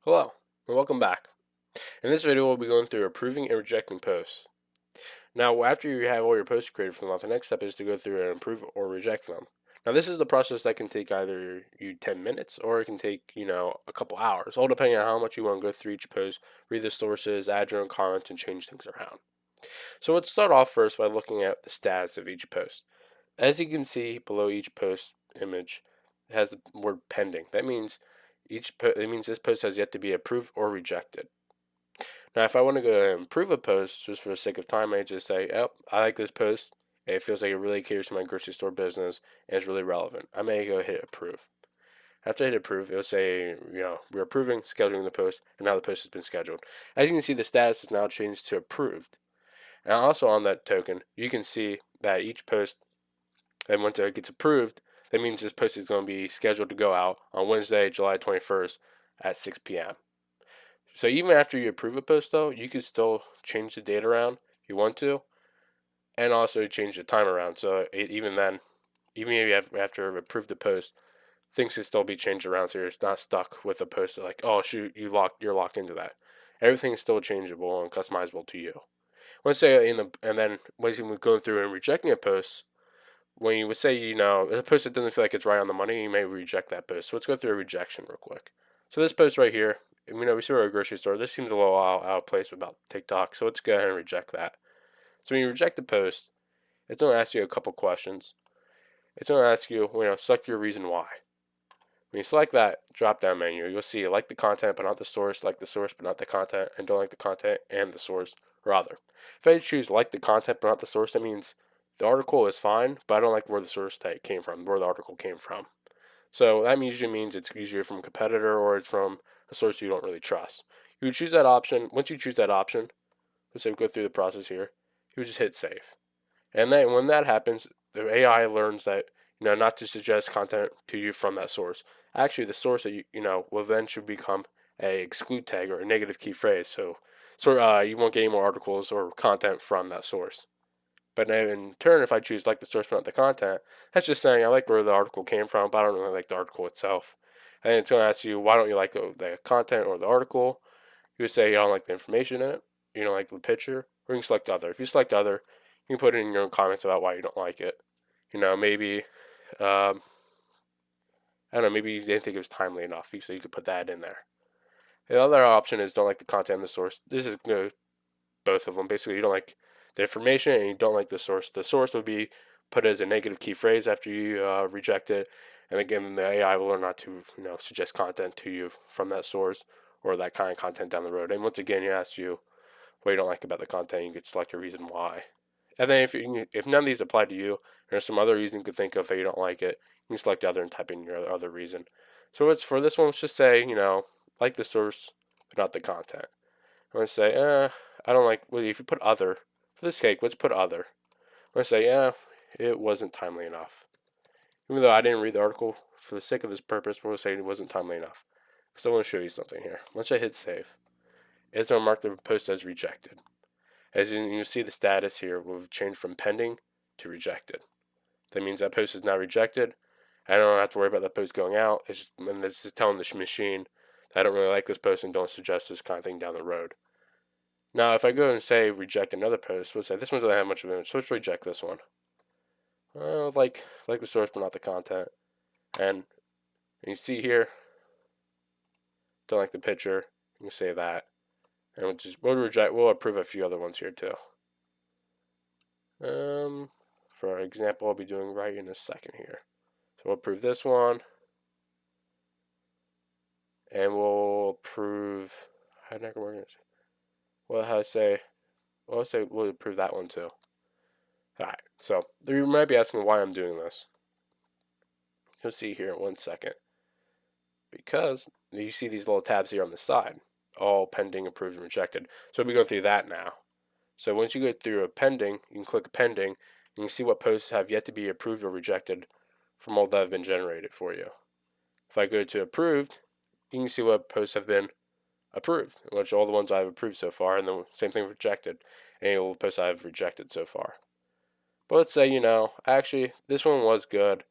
Hello, and welcome back. In this video, we'll be going through approving and rejecting posts. Now, after you have all your posts created for the month, the next step is to go through and approve or reject them. Now, this is the process that can take either you 10 minutes or it can take, a couple hours, all depending on how much you want to go through each post, read the sources, add your own comments, and change things around. So let's start off first by looking at the status of each post. As you can see below each post image, it has the word pending. That means it means this post has yet to be approved or rejected. Now, if I want to go and improve a post just for the sake of time, I just say, "Oh, I like this post. It feels like it really caters to my grocery store business and it's really relevant." I may go hit approve. After I hit approve, it'll say, we're approving, scheduling the post, and now the post has been scheduled. As you can see, the status is now changed to approved. And also on that token, you can see that each post, and once it gets approved, that means this post is going to be scheduled to go out on Wednesday, July 21st at 6 p.m. So even after you approve a post, though, you can still change the date around if you want to, and also change the time around. So even then, even if you have to approve the post, things can still be changed around, so you're not stuck with a post like, oh shoot, you're locked into that. Everything's still changeable and customizable to you. Let's say and then once you're going through and rejecting a post, when you would say, a post that doesn't feel like it's right on the money, you may reject that post. So let's go through a rejection real quick. So this post right here, we see we're at a grocery store. This seems a little out of place about TikTok, so let's go ahead and reject that. So when you reject the post, it's going to ask you a couple questions. It's going to ask you, select your reason why. When you select that drop down menu, you'll see you like the content but not the source, like the source but not the content, and don't like the content and the source, or other. If I choose like the content but not the source, that means the article is fine, but I don't like where the source tag came from, where the article came from. So that usually means it's usually from a competitor or it's from a source you don't really trust. You would choose that option. Once you choose that option, let's say we go through the process here, you would just hit save. And then when that happens, the AI learns that not to suggest content to you from that source. Actually, the source that will eventually become a exclude tag or a negative key phrase. So you won't get any more articles or content from that source. But in turn, if I choose like the source but not the content, that's just saying I like where the article came from, but I don't really like the article itself. And it's going to ask you why don't you like the content or the article. You would say you don't like the information in it, you don't like the picture, or you can select other. If you select other, you can put in your own comments about why you don't like it. Maybe I don't know, maybe you didn't think it was timely enough, so you could put that in there. The other option is don't like the content and the source. This is both of them. Basically, you don't like the information and you don't like the source. The source would be put as a negative key phrase after you reject it, and again, the AI will learn not to suggest content to you from that source or that kind of content down the road. And once again, he asks you what you don't like about the content. You could select a reason why. And then if none of these apply to you, and there's some other reason you could think of that you don't like it, you can select the other and type in your other reason. So it's for this one, let's just say like the source but not the content. I'm gonna say I don't like. Well, if you put other for this cake, let's put other. I'm gonna say it wasn't timely enough. Even though I didn't read the article, for the sake of this purpose, we'll say it wasn't timely enough. Because I want to show you something here. Once I hit save, it's going to mark the post as rejected. As you see, the status here will change from pending to rejected. That means that post is now rejected. I don't have to worry about that post going out. And this is telling the machine that I don't really like this post and don't suggest this kind of thing down the road. Now, if I go and say reject another post, let's say this one doesn't have much of an image, so let's reject this one. Like the source, but not the content. And you see here, don't like the picture. You can say that, and we'll approve a few other ones here too. For example, I'll be doing right in a second here. So we'll approve this one, and we'll approve. How the heck am I going to? Well, how to say? Well, let's say we'll approve that one too. All right. So you might be asking why I'm doing this. You'll see here in 1 second. Because you see these little tabs here on the side, all pending, approved, and rejected. So we'll be going through that now. So once you go through a pending, you can click pending, and you can see what posts have yet to be approved or rejected from all that have been generated for you. If I go to approved, you can see what posts have been approved, which all the ones I've approved so far, and the same thing rejected, and all the posts I've rejected so far. But let's say, actually, this one was good.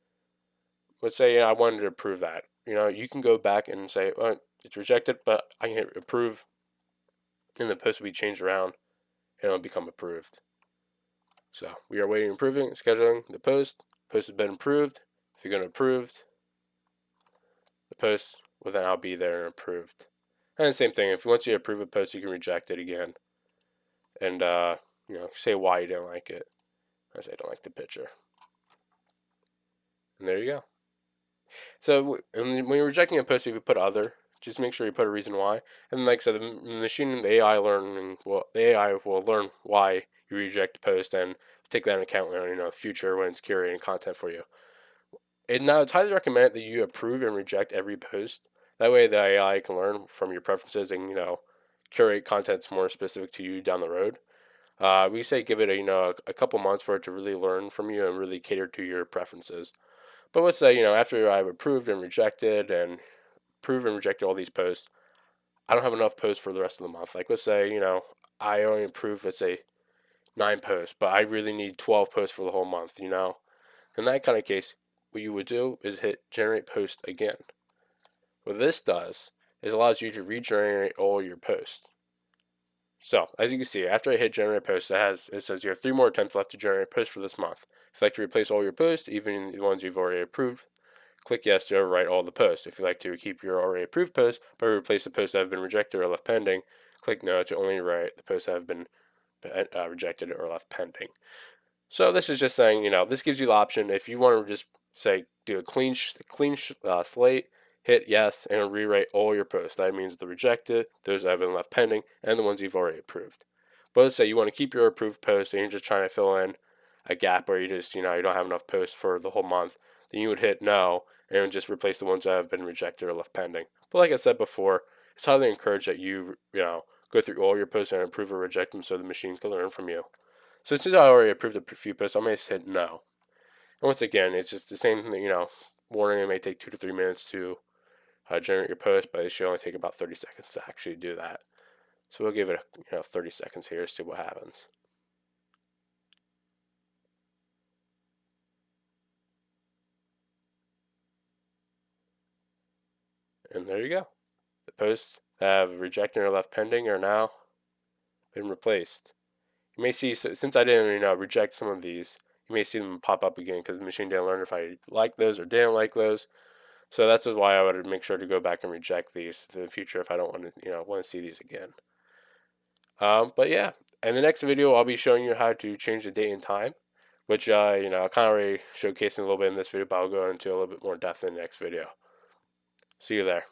Let's say I wanted to approve that. You can go back and say, well, it's rejected, but I can hit approve, and the post will be changed around, and it'll become approved. So we are waiting, approving, scheduling the post. Post has been approved. If you're going to approved, the post will then now be there and approved. And the same thing, if once you approve a post, you can reject it again, and say why you didn't like it. I say I don't like the picture, and there you go. So when you're rejecting a post, if you put other, just make sure you put a reason why. And like I said, the machine, the AI the AI will learn why you reject a post and take that into account in future when it's curating content for you. And now it's highly recommended that you approve and reject every post. That way, the AI can learn from your preferences and curate contents more specific to you down the road. We say give it a couple months for it to really learn from you and really cater to your preferences. But let's say after I've approved and rejected all these posts, I don't have enough posts for the rest of the month. Like let's say I only approve, let's say, 9 posts, but I really need 12 posts for the whole month. In that kind of case, what you would do is hit generate post again. What this does is allows you to regenerate all your posts. So as you can see, after I hit generate post, it says you have 3 more attempts left to generate posts for this month. If you'd like to replace all your posts, even the ones you've already approved, click yes to overwrite all the posts. If you'd like to keep your already approved posts but replace the posts that have been rejected or left pending, click no to only write the posts that have been rejected or left pending. So this is just saying, this gives you the option if you want to just say do a clean slate, hit yes, and it'll rewrite all your posts. That means the rejected, those that have been left pending, and the ones you've already approved. But let's say you want to keep your approved posts and you're just trying to fill in a gap where you just, you don't have enough posts for the whole month, then you would hit no and just replace the ones that have been rejected or left pending. But like I said before, it's highly encouraged that you go through all your posts and approve or reject them so the machine can learn from you. So since I already approved a few posts, I'm going to hit no. And once again, it's just the same thing, warning, it may take 2 to 3 minutes to generate your post, but it should only take about 30 seconds to actually do that. So we'll give it 30 seconds here to see what happens. And there you go. The posts that have rejected or left pending are now been replaced. You may see, since I didn't reject some of these, you may see them pop up again because the machine didn't learn if I like those or didn't like those. So that's why I would make sure to go back and reject these in the future if I don't want to see these again. But yeah, in the next video, I'll be showing you how to change the date and time, which I kind of already showcasing a little bit in this video, but I'll go into a little bit more depth in the next video. See you there.